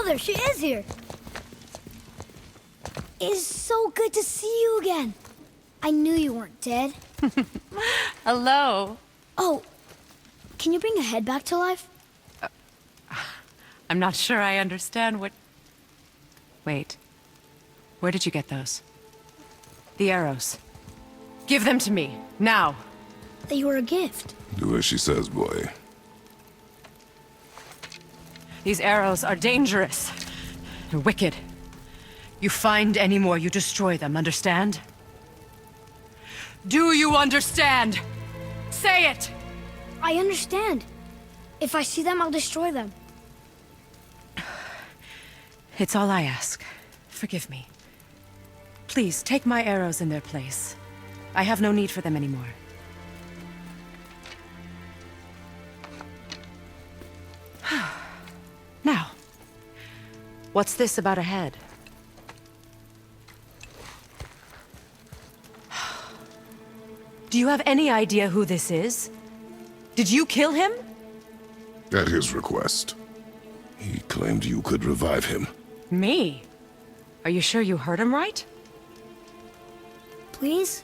Oh, there she is here. It's so good to see you again. I knew you weren't dead. Hello. Oh, can you bring a head back to life? I'm not sure I understand what... Wait. Where did you get those? The arrows. Give them to me, now. They were a gift. Do as she says, boy. These arrows are dangerous. They're wicked. You find any more, you destroy them, understand? Do you understand? Say it! I understand. If I see them, I'll destroy them. It's all I ask. Forgive me. Please, take my arrows in their place. I have no need for them anymore. Now, what's this about a head? Do you have any idea who this is? Did you kill him? At his request. He claimed you could revive him. Me? Are you sure you heard him right? Please?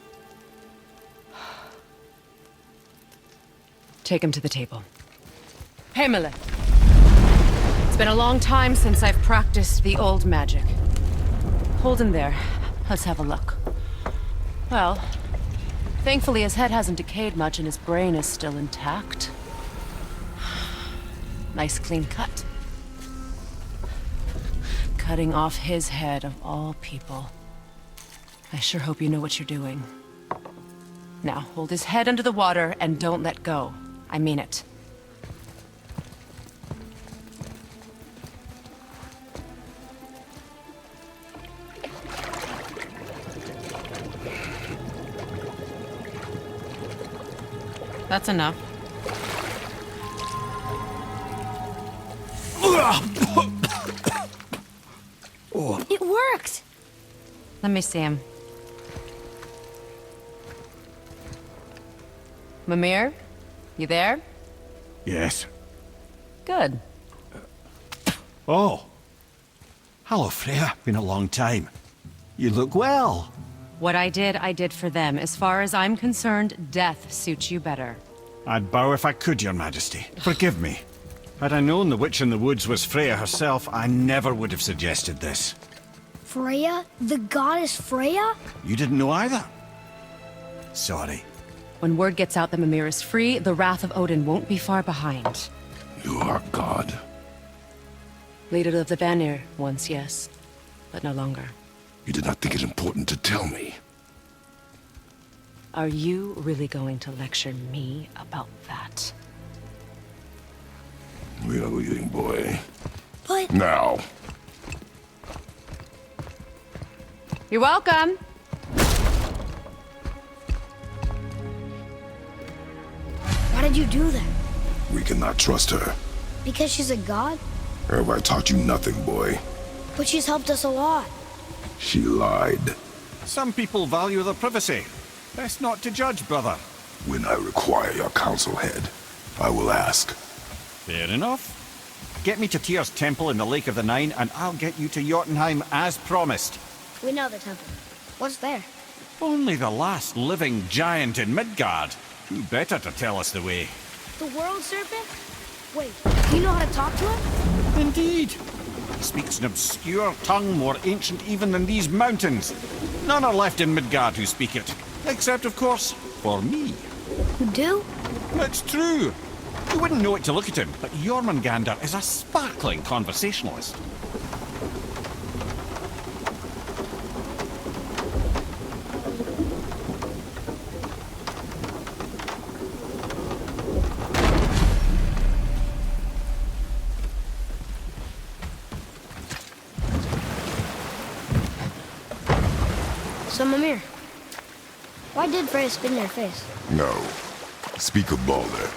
Take him to the table. Hamlet. It's been a long time since I've practiced the old magic. Hold him there. Let's have a look. Well, thankfully his head hasn't decayed much and his brain is still intact. Nice clean cut. Cutting off his head of all people. I sure hope you know what you're doing. Now, hold his head under the water and don't let go. I mean it. That's enough. It worked! Let me see him. Mimir? You there? Yes. Good. Oh. Hello, Freya. Been a long time. You look well. What I did for them. As far as I'm concerned, death suits you better. I'd bow if I could, Your Majesty. Forgive me. Had I known the witch in the woods was Freya herself, I never would have suggested this. Freya? The goddess Freya? You didn't know either? Sorry. When word gets out that Mimir is free, the wrath of Odin won't be far behind. You are God. Leader of the Vanir, once, yes. But no longer. You did not think it important to tell me. Are you really going to lecture me about that? We are leaving, boy. But... Now. You're welcome. Why did you do that? We cannot trust her. Because she's a god? Have I taught you nothing, boy? But she's helped us a lot. She lied. Some people value their privacy. Best not to judge, brother. When I require your council head, I will ask. Fair enough. Get me to Tyr's temple in the Lake of the Nine, and I'll get you to Jotunheim as promised. We know the temple. What's there? Only the last living giant in Midgard. Who better to tell us the way? The world serpent? Wait, do you know how to talk to him? Indeed. He speaks an obscure tongue more ancient even than these mountains. None are left in Midgard who speak it. Except, of course, for me. You do? It's true. You wouldn't know it to look at him, but Jormungandr is a sparkling conversationalist. So, Mimir, why did Freya spit in your face? No. Speak of Balder.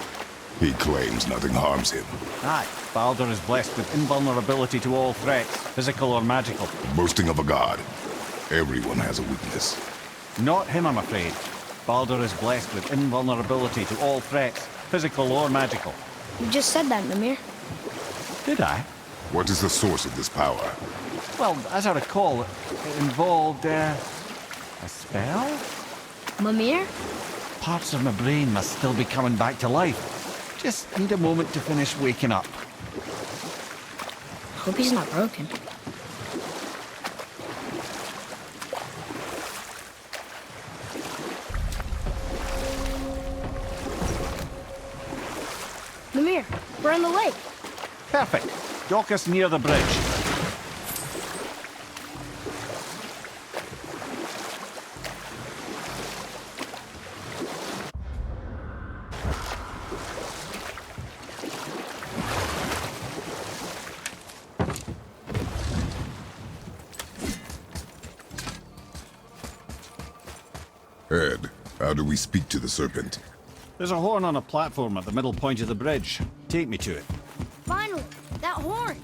He claims nothing harms him. Aye, Baldur is blessed with invulnerability to all threats, physical or magical. Boasting of a god. Everyone has a weakness. Not him, I'm afraid. Baldur is blessed with invulnerability to all threats, physical or magical. You just said that, Mimir. Did I? What is the source of this power? Well, as I recall, it involved a spell? Mimir? Parts of my brain must still be coming back to life. Just need a moment to finish waking up. Hope he's not broken. Mimir, we're on the lake. Perfect. Dock us near the bridge. Ed, how do we speak to the serpent? There's a horn on a platform at the middle point of the bridge. Take me to it. Finally, that horn.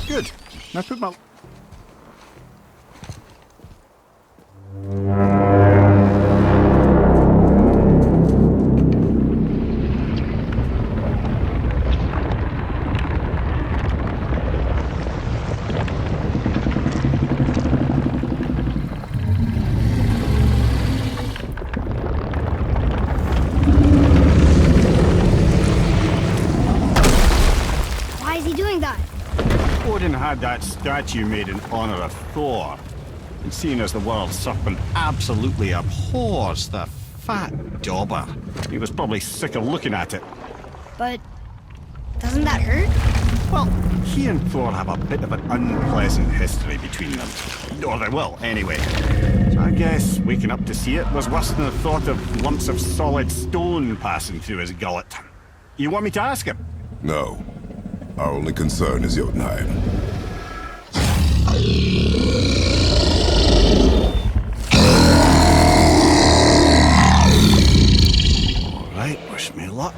Good. Now put my... Why is he doing that? Odin had that statue made in honor of Thor. And seeing as the world serpent absolutely abhors the fat dauber, he was probably sick of looking at it. But doesn't that hurt? Well, he and Thor have a bit of an unpleasant history between them. Or they will, anyway. So I guess waking up to see it was worse than the thought of lumps of solid stone passing through his gullet. You want me to ask him? No. Our only concern is Jotunheim. All right, wish me luck.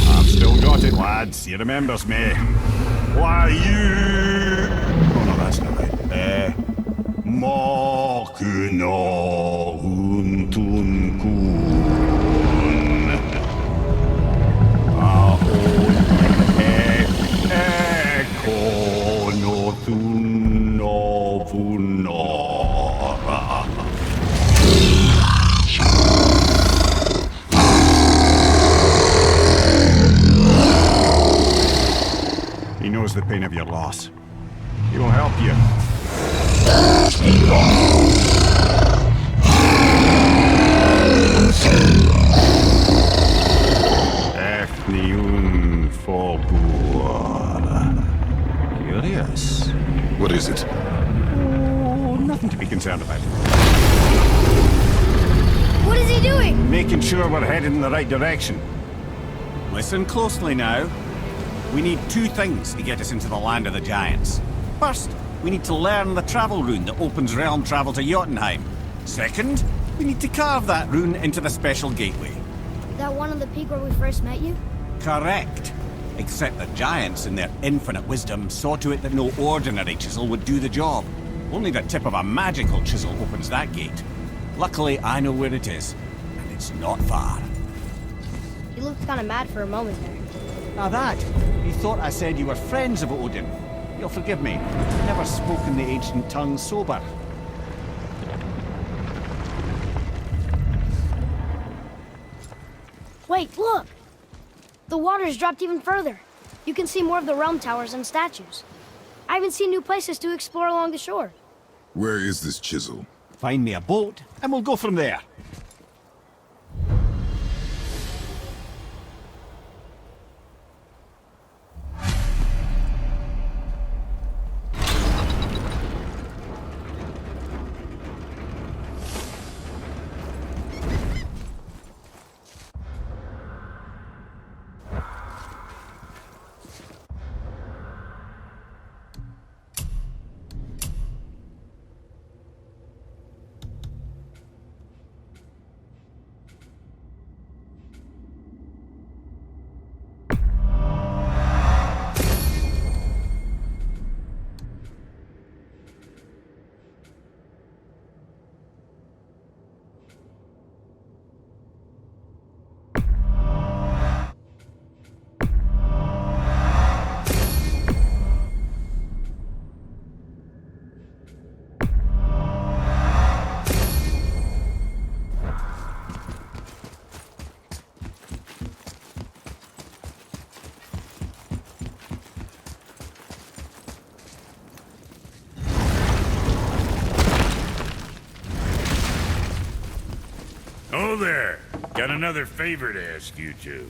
I've still got it, lads. He remembers me. Why you? Oh no, that's not right. Makuna huntun kun. Ekono vunora. He knows the pain of your loss. He will help you. Efniun Forbur. Curious. What is it? Oh, nothing to be concerned about. What is he doing? Making sure we're headed in the right direction. Listen closely now. We need two things to get us into the land of the giants. First, we need to learn the travel rune that opens realm travel to Jotunheim. Second, we need to carve that rune into the special gateway. That one on the peak where we first met you? Correct. Except the giants, in their infinite wisdom, saw to it that no ordinary chisel would do the job. Only the tip of a magical chisel opens that gate. Luckily, I know where it is, and it's not far. He looked kind of mad for a moment there. Now that, you thought I said you were friends of Odin. You'll forgive me. I've never spoken the ancient tongue sober. Wait, look! The water's dropped even further. You can see more of the realm towers and statues. I even see new places to explore along the shore. Where is this chisel? Find me a boat, and we'll go from there. Hello there. Got another favor to ask you two.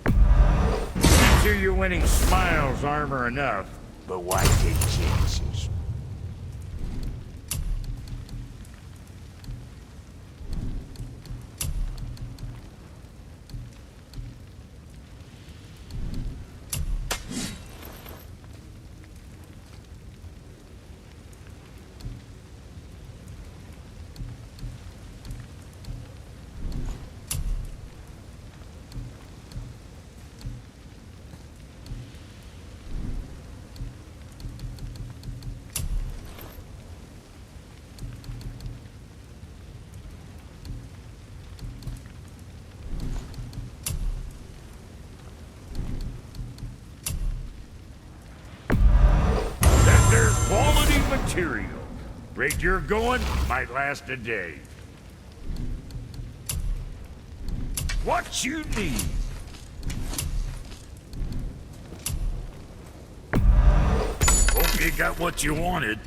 I'm sure your winning smiles armor enough, but why take chances? There's quality material. Rate you're going might last a day. What you need? Hope you got what you wanted.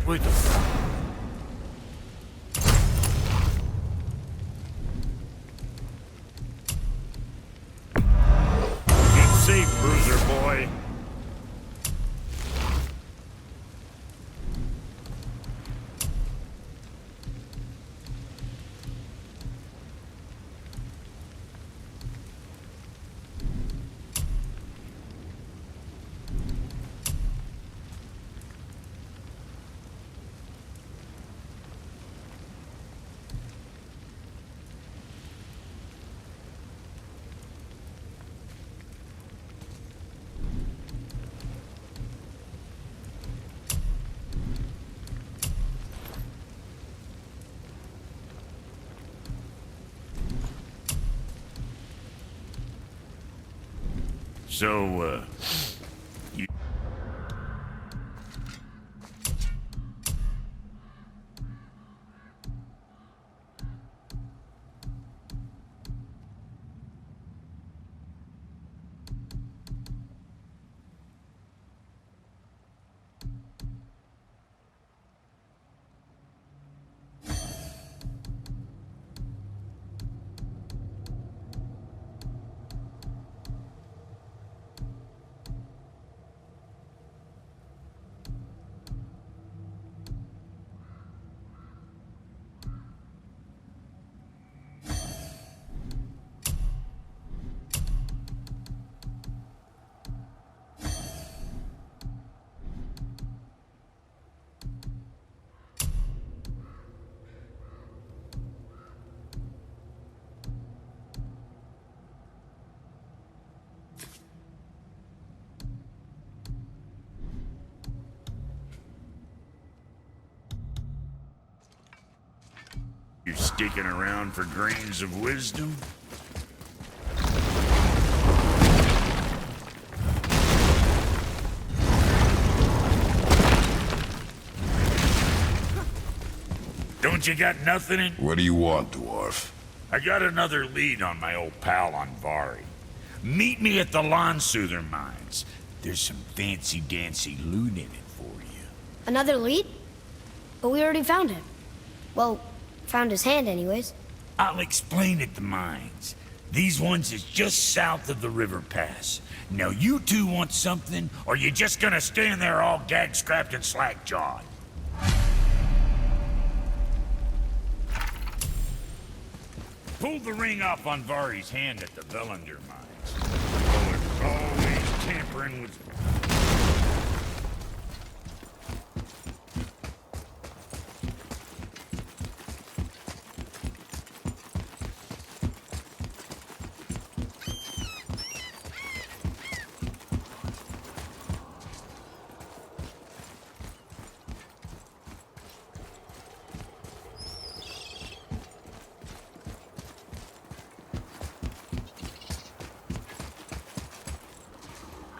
With keep safe, bruiser boy. So, you... You sticking around for grains of wisdom? Don't you got nothing in? What do you want, dwarf? I got another lead on my old pal on Vari. Meet me at the Lawn Soother mines. There's some fancy-dancy loot in it for you. Another lead? But we already found him. Well, found his hand anyways. I'll explain at the mines. These ones is just south of the river pass. Now you two want something, or you just gonna stand there all gag-scrapped and slack-jawed? Pulled the ring off on Vari's hand at the Velander mines. Oh, it's always tampering with...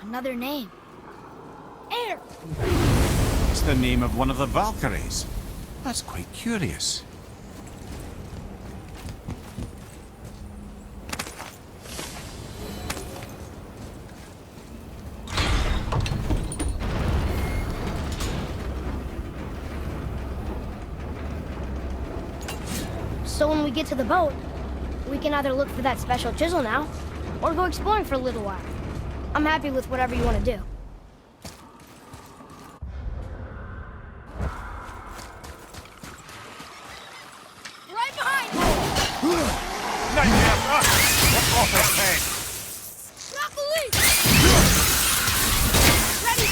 Another name. Air! It's the name of one of the Valkyries. That's quite curious. So when we get to the boat, we can either look for that special chisel now, or go exploring for a little while. I'm happy with whatever you want to do. Right behind you! Nightmare! Off his head! Not the least! Ready,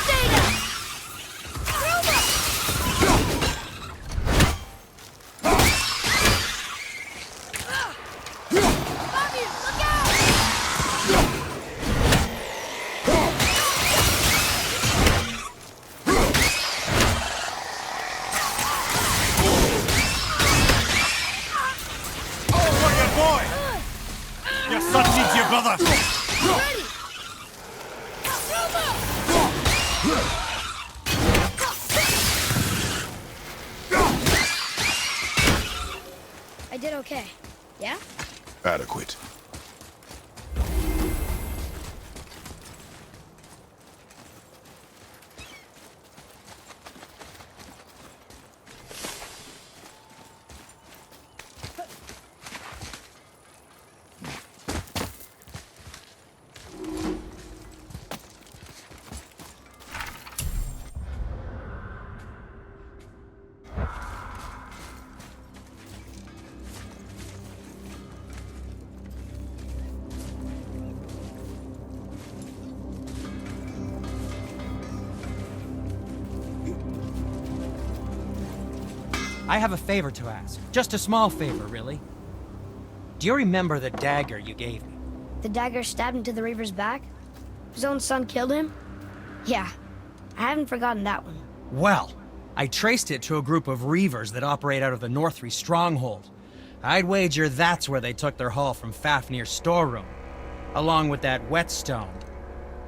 Stay down! Ruma! Bobby, look out! Look your boy! Your son needs you, brother! Ready! I did okay. Yeah? Adequate. I have a favor to ask. Just a small favor, really. Do you remember the dagger you gave me? The dagger stabbed into the Reaver's back? His own son killed him? Yeah, I haven't forgotten that one. Well, I traced it to a group of Reavers that operate out of the Northree stronghold. I'd wager that's where they took their haul from Fafnir's storeroom, along with that whetstone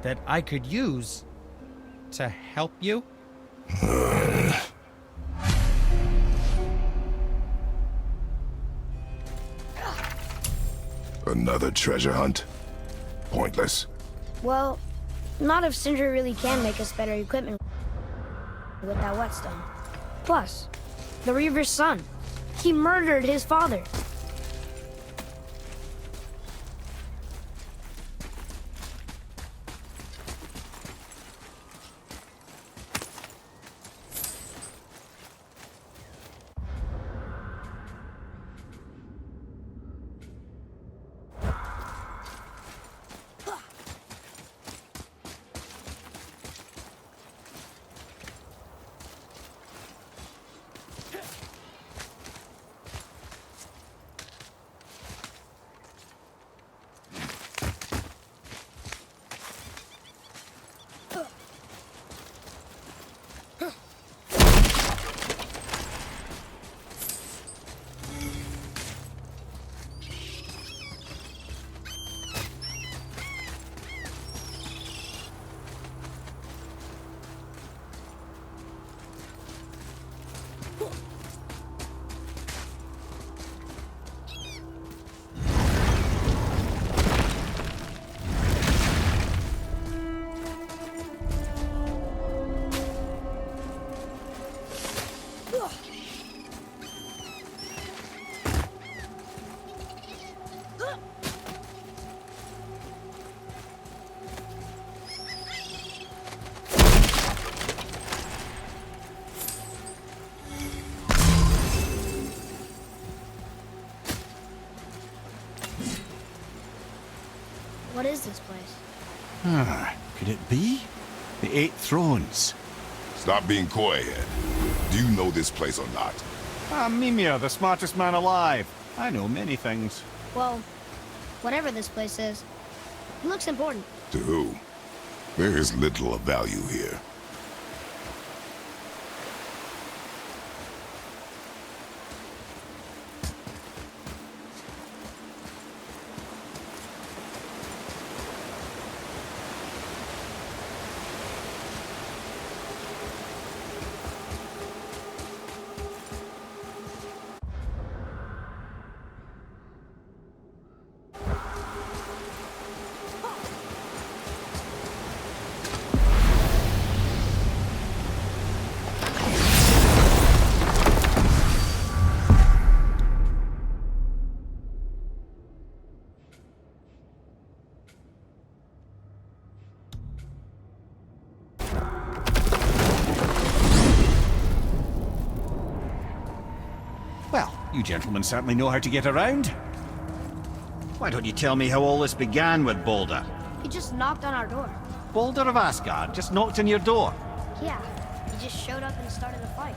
that I could use to help you. Another treasure hunt? Pointless. Well, not if Sindri really can make us better equipment with that whetstone. Plus, the Reaver's son. He murdered his father. What is this place? Could it be? The Eight Thrones. Stop being coy, Ed. Do you know this place or not? I'm Mimir, the smartest man alive. I know many things. Well, whatever this place is, it looks important. To who? There is little of value here. You gentlemen certainly know how to get around. Why don't you tell me how all this began with Balder? He just knocked on our door. Balder of Asgard just knocked on your door. Yeah, he just showed up and started a fight.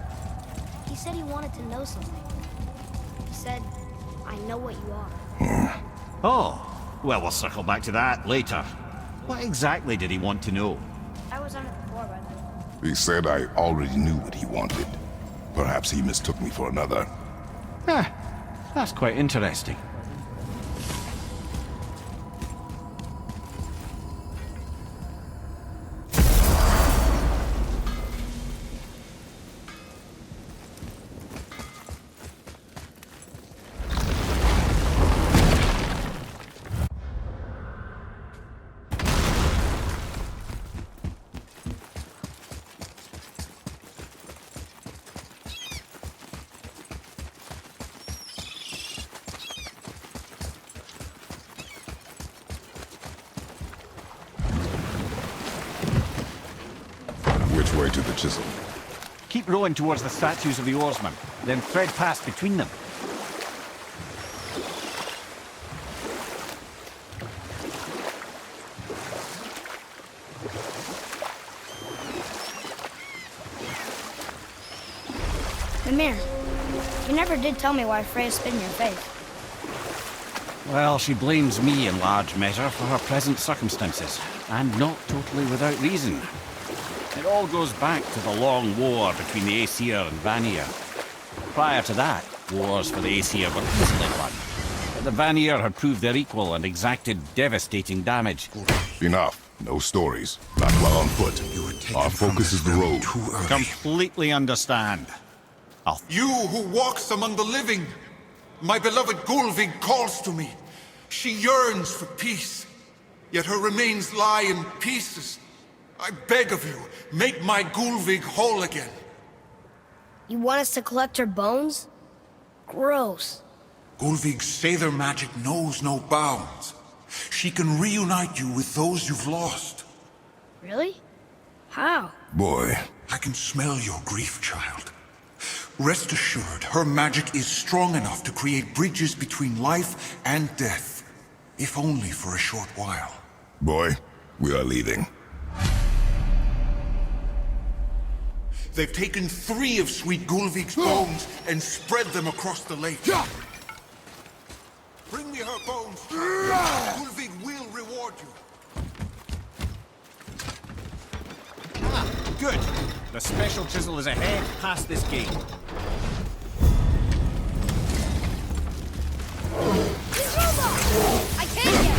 He said he wanted to know something. He said, I know what you are. Oh, well, we'll circle back to that later. What exactly did he want to know? I was on it before by then. He said I already knew what he wanted. Perhaps he mistook me for another. That's quite interesting. Which way to the chisel? Keep rowing towards the statues of the oarsmen, then thread past between them. Mimir, you never did tell me why Freya spit in your face. Well, she blames me in large measure for her present circumstances, and not totally without reason. It all goes back to the long war between the Aesir and Vanir. Prior to that, wars for the Aesir were easily won. But the Vanir had proved their equal and exacted devastating damage. Enough. No stories. Not while on foot. Our focus is the road. Completely understand. You who walks among the living, my beloved Gulvig calls to me. She yearns for peace, yet her remains lie in pieces. I beg of you, make my Gulvig whole again. You want us to collect her bones? Gross. Gulvig's Sather magic knows no bounds. She can reunite you with those you've lost. Really? How? Boy. I can smell your grief, child. Rest assured, her magic is strong enough to create bridges between life and death, if only for a short while. Boy, we are leaving. They've taken 3 of Sweet Gulvig's bones and spread them across the lake. Bring me her bones. Gulvig will reward you. Good. The special chisel is ahead past this gate. I can't get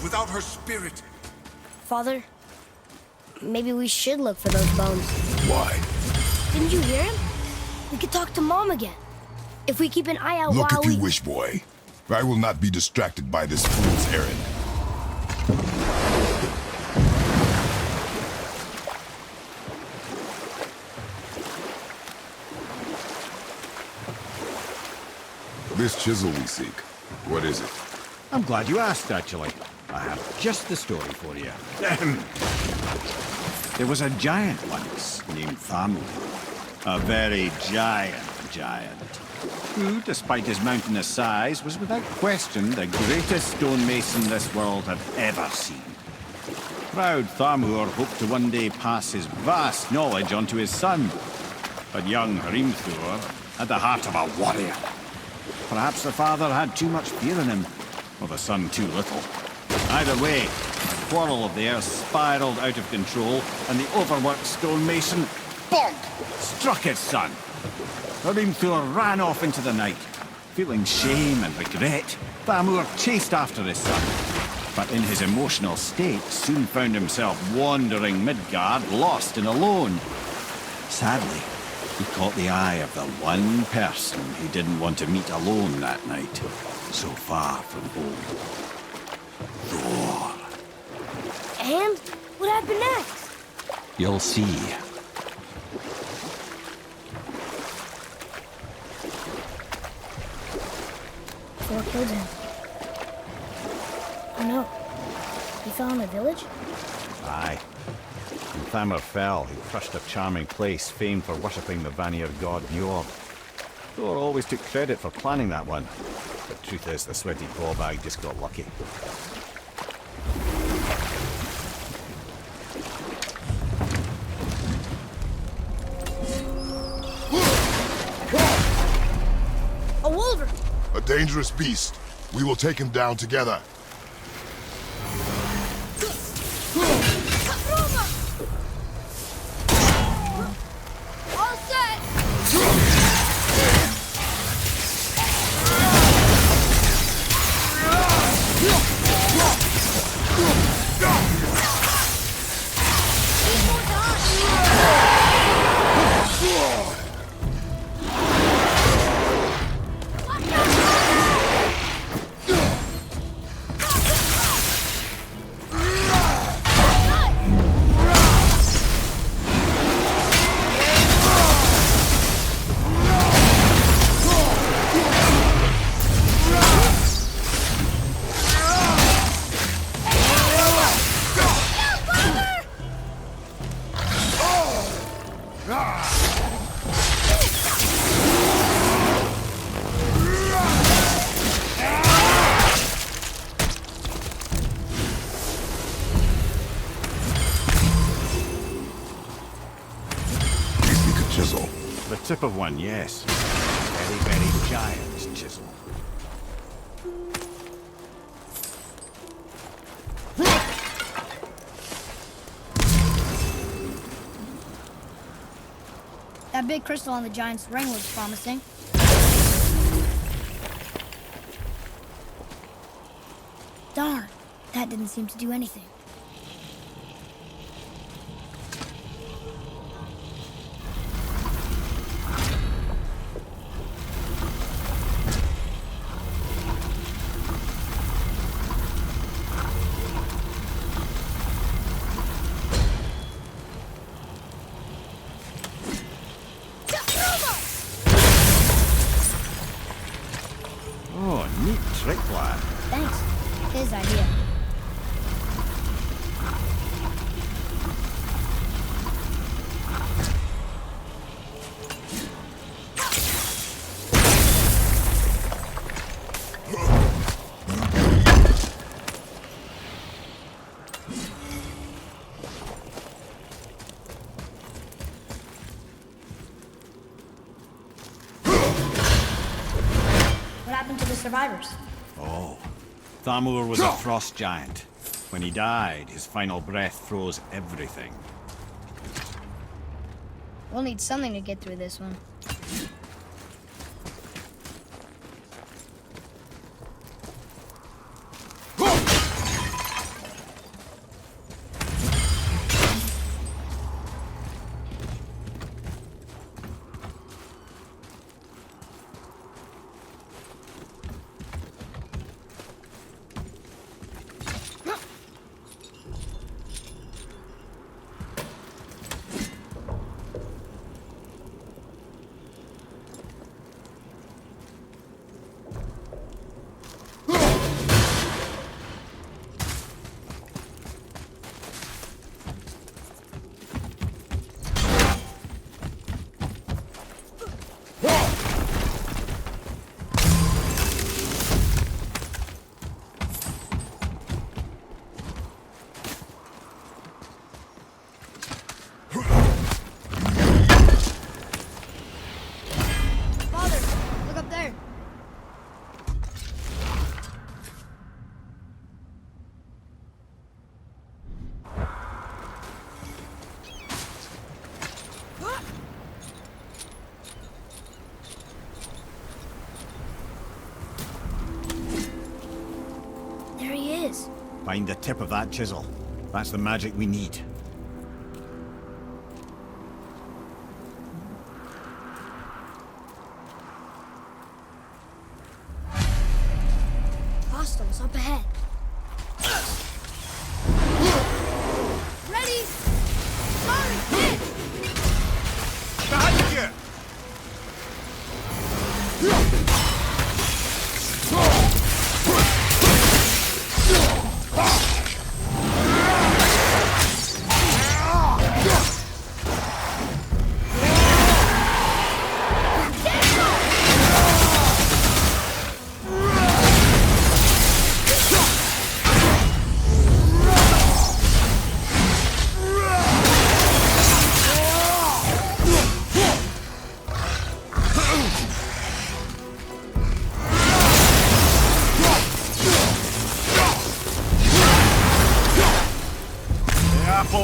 without her spirit. Father, maybe we should look for those bones. Why? Didn't you hear him? We could talk to Mom again. If we keep an eye out Look while if you wish, boy. I will not be distracted by this fool's errand. This chisel we seek, what is it? I'm glad you asked, actually. I have just the story for you. There was a giant once named Thamur. A very giant. who, despite his mountainous size, was without question the greatest stonemason this world had ever seen. Proud Thamur hoped to one day pass his vast knowledge on to his son. But young Hrimthur had the heart of a warrior. Perhaps the father had too much fear in him, or the son too little. Either way, the quarrel of theirs spiraled out of control, and the overworked stonemason, bonk, struck his son. Hrimthur ran off into the night. Feeling shame and regret, Thamur chased after his son. But in his emotional state, soon found himself wandering Midgard, lost and alone. Sadly, he caught the eye of the one person he didn't want to meet alone that night, so far from home. Thor. And what happened next? You'll see. Thor killed him. Oh no. He fell in the village? Aye. When Thamur fell, he crushed a charming place famed for worshipping the Vanir god Njord. Thor always took credit for planning that one. But truth is, the sweaty ballbag just got lucky. A wolverine! A dangerous beast. We will take him down together. All set! Chisel. The tip of one, yes. Very, very giant chisel. That big crystal on the giant's ring looks promising. Darn, that didn't seem to do anything. Oh, neat trick, lad. Thanks. His idea. What happened to the survivors? Oh. Thamur was a frost giant. When he died, his final breath froze everything. We'll need something to get through this one. Find the tip of that chisel. That's the magic we need. Hostiles up ahead. Ready? Sorry, hit! Behind you!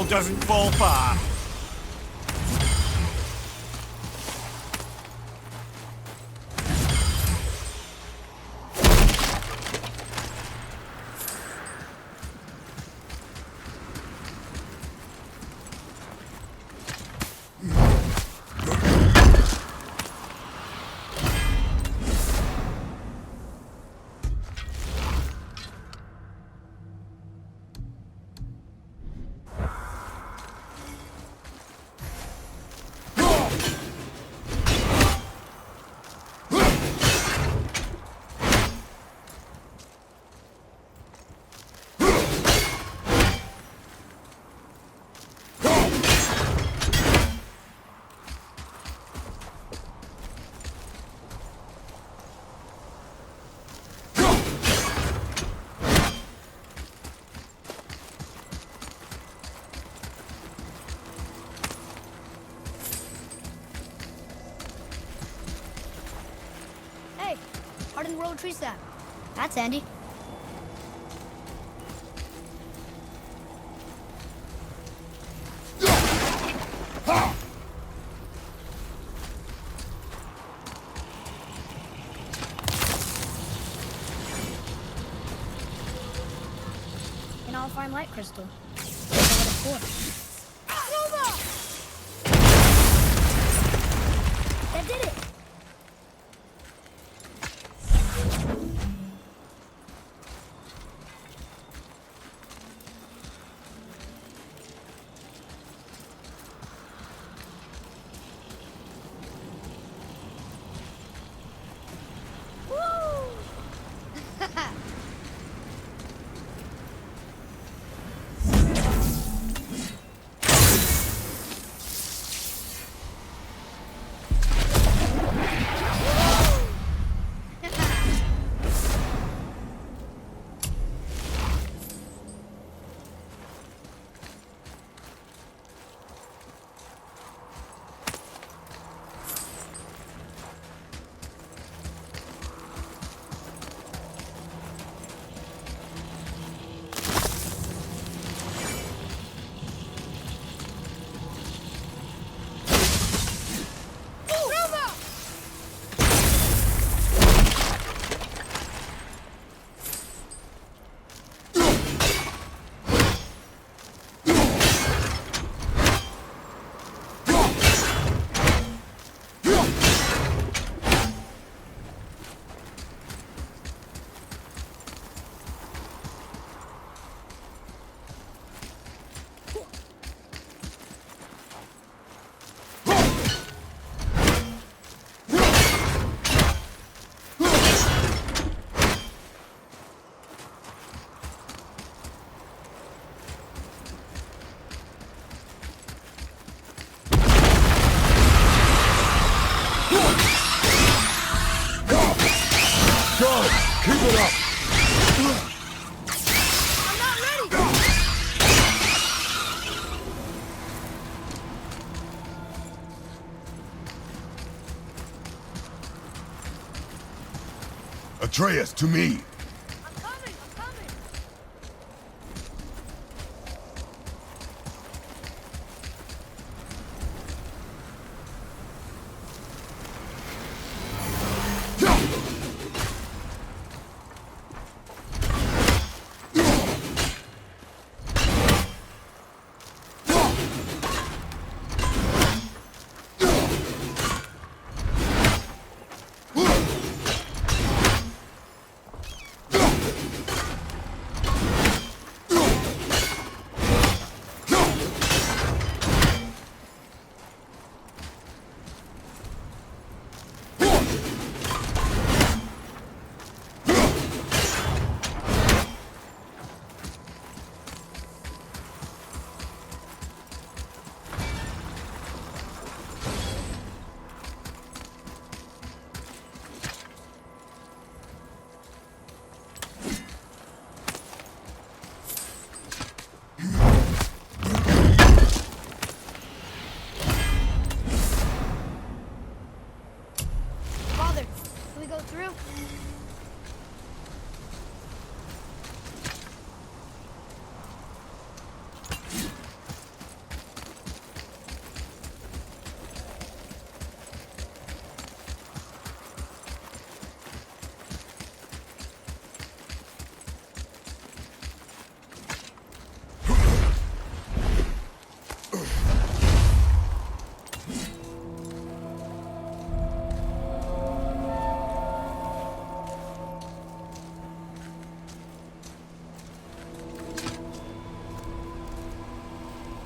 Doesn't fall far. Hardened road tree sap. That's handy. And I'll find light crystal. That did it! Atreus, to me! I'm coming!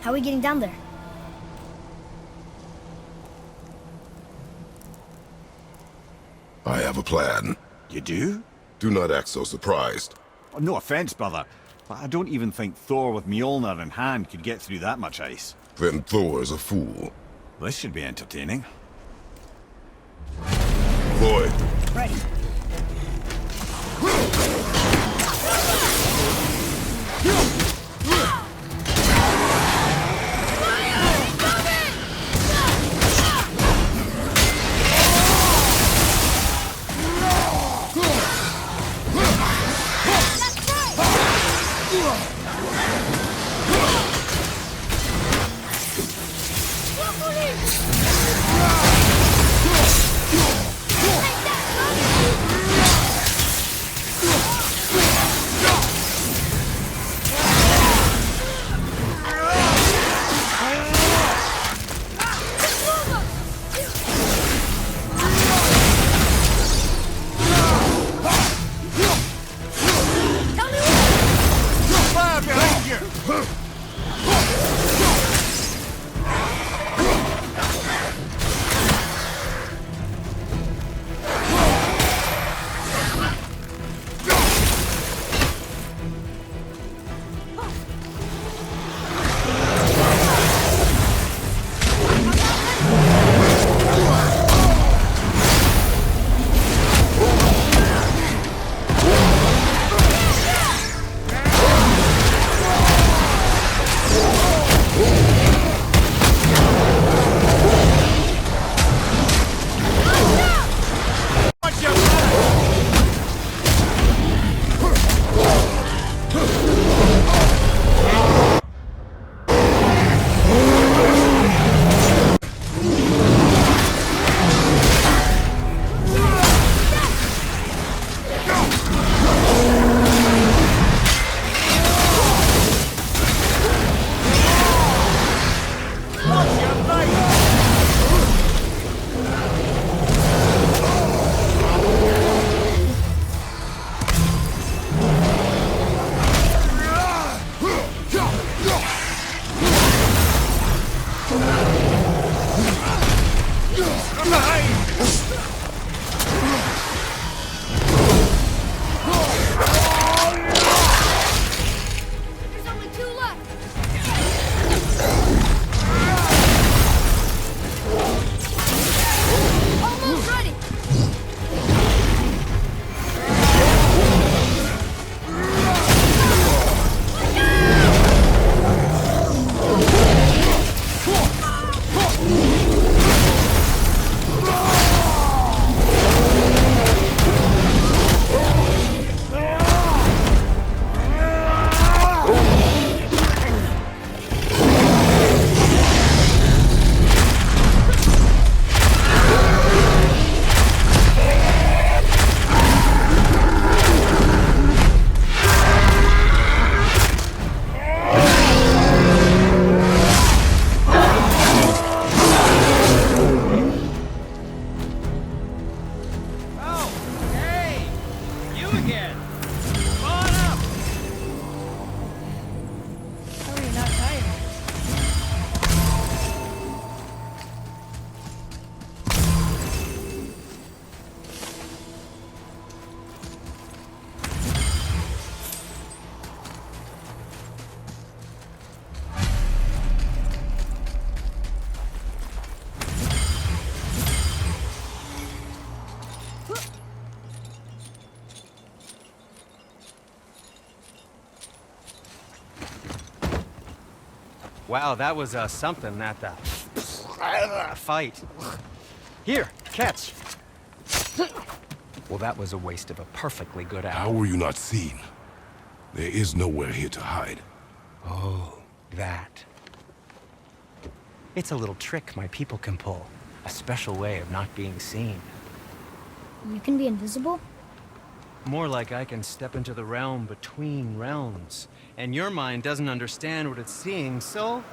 How are we getting down there? I have a plan. You do? Do not act so surprised. Oh, no offense, brother, but I don't even think Thor with Mjolnir in hand could get through that much ice. Then Thor's a fool. This should be entertaining. Lloyd, Ready. Wow, that was something, that fight. Here, catch. Well, that was a waste of a perfectly good how hour. were you not seen? There is nowhere here to hide. Oh, that. It's a little trick my people can pull. A special way of not being seen. You can be invisible? More like I can step into the realm between realms. And your mind doesn't understand what it's seeing, so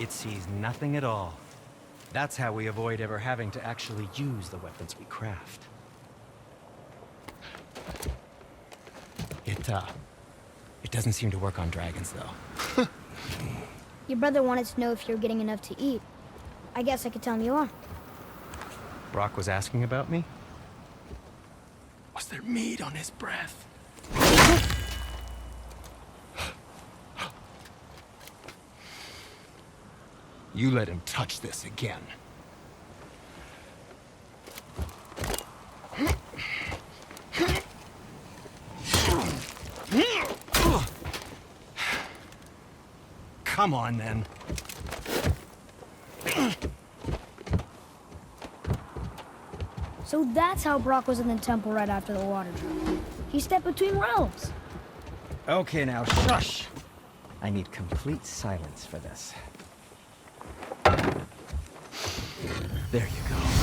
it sees nothing at all. That's how we avoid ever having to actually use the weapons we craft. It doesn't seem to work on dragons, though. Your brother wanted to know if you're getting enough to eat. I guess I could tell him you are. Brock was asking about me? Was there meat on his breath? You let him touch this again. Come on, then. So that's how Brock was in the temple right after the water drop. He stepped between realms. Okay, now shush. I need complete silence for this. There you go.